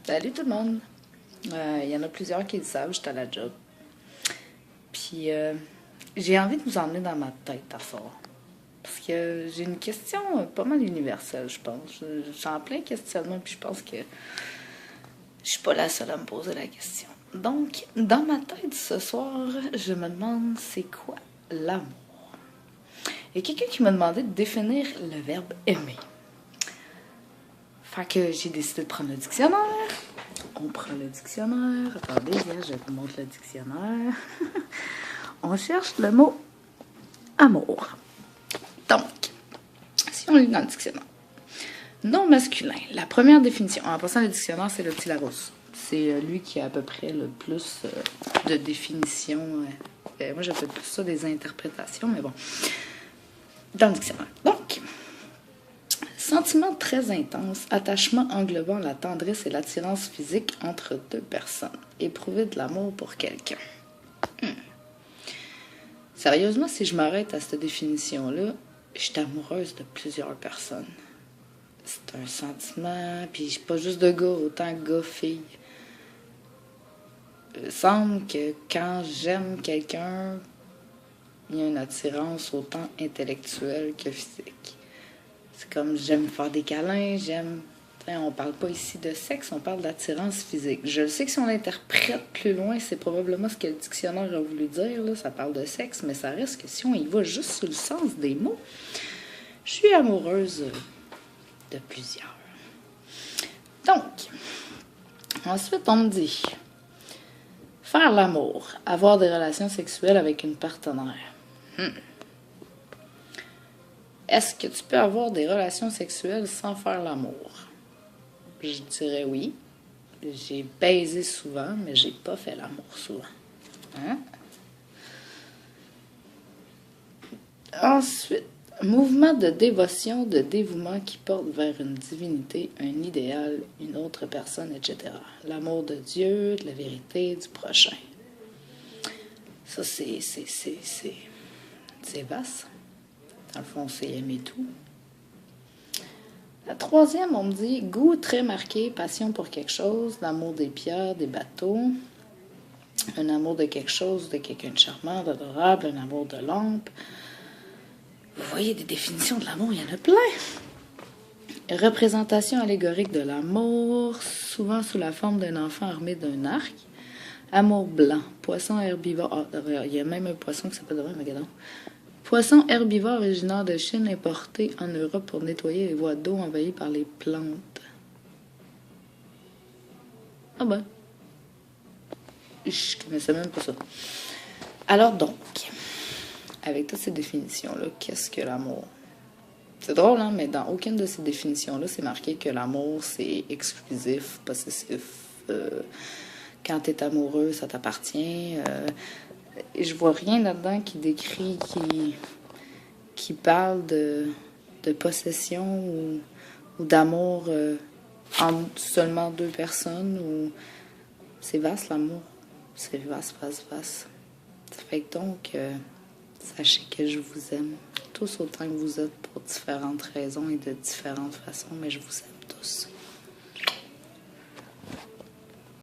Salut tout le monde! Il y en a plusieurs qui le savent, j'étais à la job. Puis j'ai envie de vous emmener dans ma tête à soir. Parce que j'ai une question pas mal universelle, je pense. J'ai en plein questionnement, puis je pense que je suis pas la seule à me poser la question. Donc, dans ma tête ce soir, je me demande c'est quoi l'amour? Il y a quelqu'un qui m'a demandé de définir le verbe aimer. Fait que j'ai décidé de prendre le dictionnaire. On prend le dictionnaire. Attendez, je vous montre le dictionnaire. On cherche le mot amour. Donc, si on lit dans le dictionnaire. Non masculin. La première définition. En passant, le dictionnaire, c'est le petit Larousse. C'est lui qui a à peu près le plus de définitions. Moi, j'appelle plus ça des interprétations, mais bon. Dans le dictionnaire. Donc, sentiment très intense, attachement englobant la tendresse et l'attirance physique entre deux personnes. Éprouver de l'amour pour quelqu'un. Sérieusement, si je m'arrête à cette définition-là, je suis amoureuse de plusieurs personnes. C'est un sentiment, puis pas juste de gars, autant gars-filles. Il semble que quand j'aime quelqu'un, il y a une attirance autant intellectuelle que physique. C'est comme j'aime faire des câlins, j'aime... On parle pas ici de sexe, on parle d'attirance physique. Je sais que si on l'interprète plus loin, c'est probablement ce que le dictionnaire a voulu dire. Là. Ça parle de sexe, mais ça reste que si on y va juste sur le sens des mots, je suis amoureuse de plusieurs. Donc, ensuite, on me dit faire l'amour, avoir des relations sexuelles avec une partenaire. Est-ce que tu peux avoir des relations sexuelles sans faire l'amour? Je dirais oui. J'ai baisé souvent, mais j'ai pas fait l'amour souvent. Hein? Ensuite, mouvement de dévotion, de dévouement qui porte vers une divinité, un idéal, une autre personne, etc. L'amour de Dieu, de la vérité, du prochain. Ça, c'est vaste. Dans le fond, c'est aimer tout. La troisième, on me dit goût très marqué, passion pour quelque chose, l'amour des pierres, des bateaux, un amour de quelque chose, de quelqu'un de charmant, d'adorable, un amour de lampe. Vous voyez des définitions de l'amour, il y en a plein. Représentation allégorique de l'amour, souvent sous la forme d'un enfant armé d'un arc. Amour blanc, poisson herbivore. Ah, il y a même un poisson qui s'appelle Magadon. Poisson herbivore originaire de Chine importé en Europe pour nettoyer les voies d'eau envahies par les plantes. Ah ben. Je connaissais même pas ça. Alors donc, avec toutes ces définitions-là, qu'est-ce que l'amour? C'est drôle, hein, mais dans aucune de ces définitions-là, c'est marqué que l'amour, c'est exclusif, possessif. Quand t'es amoureux, ça t'appartient. Je vois rien là-dedans qui décrit, qui parle de possession ou d'amour entre seulement deux personnes. Ou... C'est vaste, l'amour. C'est vaste, vaste, vaste. Ça fait que donc, sachez que je vous aime tous autant que vous êtes pour différentes raisons et de différentes façons, mais je vous aime tous.